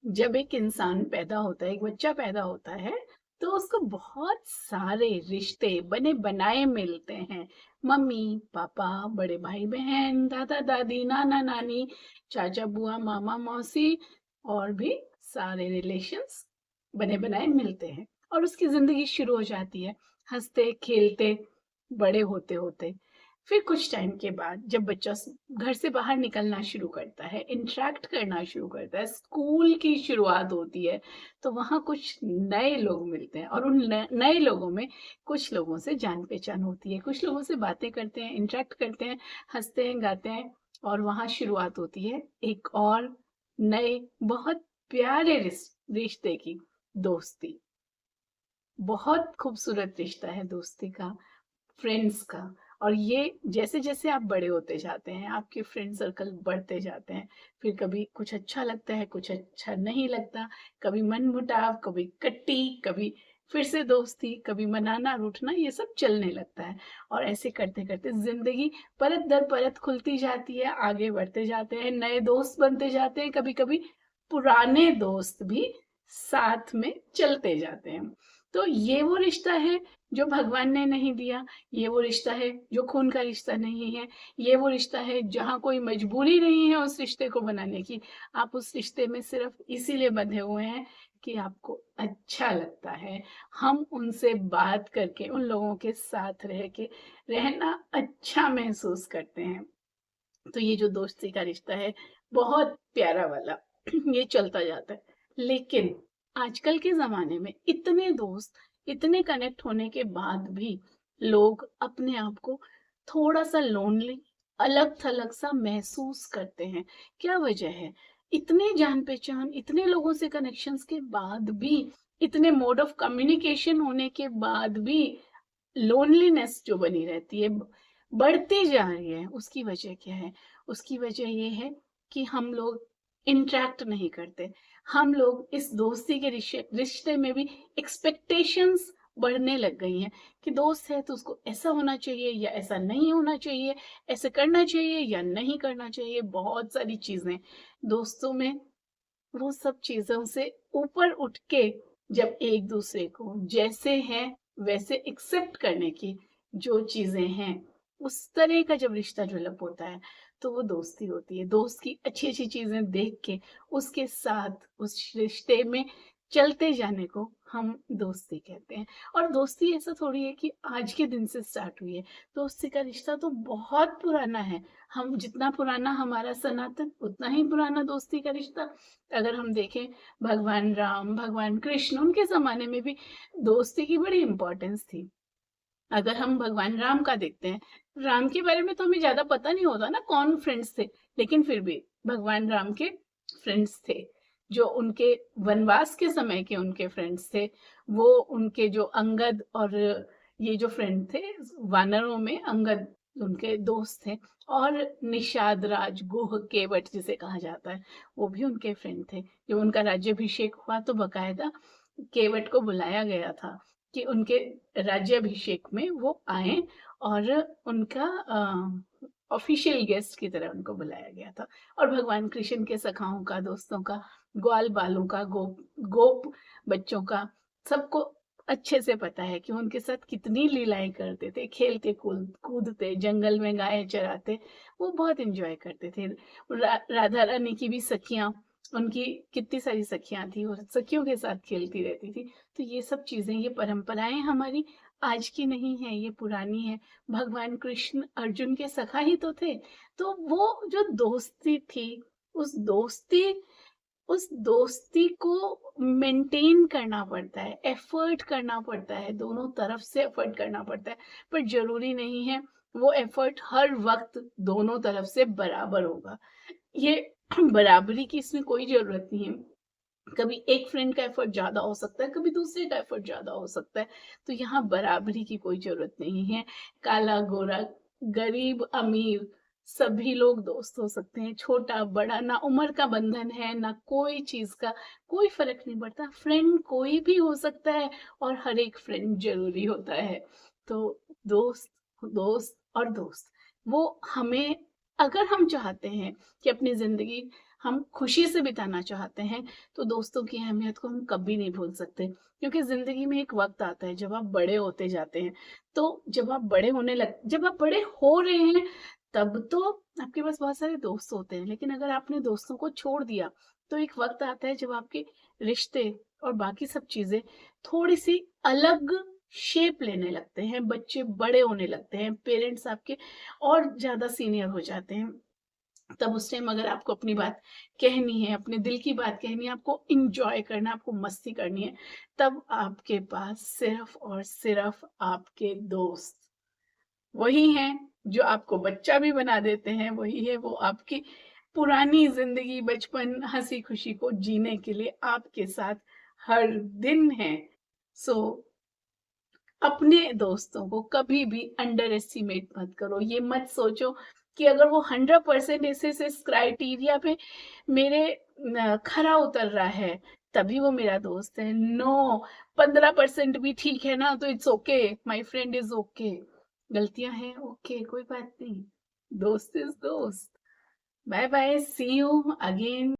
जब एक इंसान पैदा होता है, एक बच्चा पैदा होता है, तो उसको बहुत सारे रिश्ते बने बनाए मिलते हैं। मम्मी पापा, बड़े भाई बहन, दादा दादी, नाना नानी, चाचा बुआ, मामा मौसी, और भी सारे रिलेशंस बने बनाए मिलते हैं। और उसकी जिंदगी शुरू हो जाती है, हंसते खेलते बड़े होते होते। फिर कुछ टाइम के बाद जब बच्चा घर से बाहर निकलना शुरू करता है, इंटरेक्ट करना शुरू करता है, स्कूल की शुरुआत होती है, तो वहाँ कुछ नए लोग मिलते हैं और उन नए लोगों में कुछ लोगों से जान पहचान होती है, कुछ लोगों से बातें करते हैं, इंटरेक्ट करते हैं, हंसते हैं, गाते हैं, और वहाँ शुरुआत होती है एक और नए बहुत प्यारे रिश्ते की, दोस्ती। बहुत खूबसूरत रिश्ता है दोस्ती का, फ्रेंड्स का। और ये जैसे जैसे आप बड़े होते जाते हैं, आपके फ्रेंड सर्कल बढ़ते जाते हैं। फिर कभी कुछ अच्छा लगता है, कुछ अच्छा नहीं लगता, कभी मनमुटाव, कभी कट्टी, कभी फिर से दोस्ती, कभी मनाना रूठना, ये सब चलने लगता है। और ऐसे करते करते जिंदगी परत दर परत खुलती जाती है, आगे बढ़ते जाते हैं, नए दोस्त बनते जाते हैं, कभी कभी पुराने दोस्त भी साथ में चलते जाते हैं। तो ये वो रिश्ता है जो भगवान ने नहीं दिया, ये वो रिश्ता है जो खून का रिश्ता नहीं है, ये वो रिश्ता है जहाँ कोई मजबूरी नहीं है उस रिश्ते को बनाने की। आप उस रिश्ते में सिर्फ इसीलिए बंधे हुए हैं कि आपको अच्छा लगता है। हम उनसे बात करके, उन लोगों के साथ रह के रहना अच्छा महसूस करते हैं। तो ये जो दोस्ती का रिश्ता है, बहुत प्यारा वाला, ये चलता जाता है। लेकिन आजकल के ज़माने में इतने दोस्त, इतने कनेक्ट होने के बाद भी लोग अपने आप को थोड़ा-सा लोनली, अलग-थलग सा महसूस करते हैं। क्या वजह है? इतने जान-पहचान, इतने लोगों से कनेक्शंस के बाद भी, इतने मोड ऑफ कम्युनिकेशन होने के बाद भी लोनलीनेस जो बनी रहती है, बढ़ती जा रही है। उसकी वजह क्या है? उसकी वजह ये है कि हम लोग इंटरेक्ट नहीं करते। हम लोग इस दोस्ती के रिश्ते में भी एक्सपेक्टेशंस बढ़ने लग गई हैं कि दोस्त है तो उसको ऐसा होना चाहिए या ऐसा नहीं होना चाहिए, ऐसे करना चाहिए या नहीं करना चाहिए। बहुत सारी चीजें दोस्तों में, वो सब चीजों से ऊपर उठ के जब एक दूसरे को जैसे हैं वैसे एक्सेप्ट करने की जो चीजें हैं, उस तरह का जब रिश्ता डेवलप होता है, तो वो दोस्ती होती है। दोस्त की अच्छी अच्छी चीजें देख के उसके साथ उस रिश्ते में चलते जाने को हम दोस्ती कहते हैं। और दोस्ती ऐसा थोड़ी है कि आज के दिन से स्टार्ट हुई है। दोस्ती का रिश्ता तो बहुत पुराना है। हम जितना पुराना हमारा सनातन, उतना ही पुराना दोस्ती का रिश्ता। अगर हम देखें, भगवान राम, भगवान कृष्ण, उनके ज़माने में भी दोस्ती की बड़ी इम्पोर्टेंस थी। अगर हम भगवान राम का देखते हैं, राम के बारे में तो हमें ज़्यादा पता नहीं होता ना कौन फ्रेंड्स थे, लेकिन फिर भी भगवान राम के फ्रेंड्स थे, जो उनके वनवास के समय के उनके फ्रेंड्स थे। वो उनके जो अंगद और ये जो फ्रेंड थे, वानरों में अंगद उनके दोस्त थे। और निषाद राज, गुह, केवट जिसे कहा जाता है, वो भी उनके फ्रेंड थे। जब उनका राज्यभिषेक हुआ तो बकायदा केवट को बुलाया गया था कि उनके राज्याभिषेक में वो आए, और उनका ऑफिशियल गेस्ट की तरह उनको बुलाया गया था। और भगवान कृष्ण के सखाओं का, दोस्तों का, ग्वाल बालों का, गोप गोप बच्चों का, सबको अच्छे से पता है कि उनके साथ कितनी लीलाएं करते थे, खेलते कूदते, जंगल में गाय चराते, वो बहुत एंजॉय करते थे। राधा रानी की भी सखियां, उनकी कितनी सारी सखियां थी और सखियों के साथ खेलती रहती थी। तो ये सब चीजें, ये परंपराएं हमारी आज की नहीं है, ये पुरानी है। भगवान कृष्ण अर्जुन के सखा ही तो थे। तो वो जो दोस्ती थी, उस दोस्ती उस दोस्ती को मेंटेन करना पड़ता है, एफर्ट करना पड़ता है, दोनों तरफ से एफर्ट करना पड़ता है। पर जरूरी नहीं है वो एफर्ट हर वक्त दोनों तरफ से बराबर होगा। ये बराबरी की इसमें कोई जरूरत नहीं है। कभी एक फ्रेंड का एफर्ट ज्यादा हो सकता है, कभी दूसरे का एफर्ट ज्यादा हो सकता है। तो यहाँ बराबरी की कोई जरूरत नहीं है। काला गोरा, गरीब अमीर, सभी लोग दोस्त हो सकते हैं। छोटा बड़ा, ना उम्र का बंधन है, ना कोई चीज का कोई फर्क नहीं पड़ता। फ्रेंड कोई भी हो सकता है और हर एक फ्रेंड जरूरी होता है। तो दोस्त, दोस्त और दोस्त, वो हमें, अगर हम चाहते हैं कि अपनी जिंदगी हम खुशी से बिताना चाहते हैं, तो दोस्तों की अहमियत को हम कभी नहीं भूल सकते। क्योंकि ज़िंदगी में एक वक़्त आता है जब आप बड़े होते जाते हैं, तो जब आप बड़े हो रहे हैं, तब तो आपके पास बहुत सारे दोस्त होते हैं, लेकिन अगर आपने दोस्तों को छोड़ दिया, तो एक वक़्त आता है जब आपके रिश्ते और बाकी सब चीज़ें थोड़ी-सी अलग शेप लेने लगते हैं, बच्चे बड़े होने लगते हैं, पेरेंट्स आपके और ज़्यादा सीनियर हो जाते हैं। तब उस टाइम अगर आपको अपनी बात कहनी है, अपने दिल की बात कहनी है, आपको एन्जॉय करना है, आपको मस्ती करनी है, तब आपके पास सिर्फ़ और सिर्फ़ आपके दोस्त वही हैं, जो आपको बच्चा भी बना देते हैं, वही है वो आपकी पुरानी ज़िंदगी, बचपन, हँसी-खुशी को जीने के लिए आपके साथ हर दिन हैं। सो अपने दोस्तों को कभी भी अंडर एस्टिमेट मत करो। ये मत सोचो कि अगर वो 100% इस क्राइटेरिया पे मेरे खरा उतर रहा है, तभी वो मेरा दोस्त है। नो, 15% भी ठीक है ना, तो it's okay, my friend is okay. गलतियां हैं, ओके, कोई बात नहीं। दोस्त इज दोस्त। Bye bye, see you again.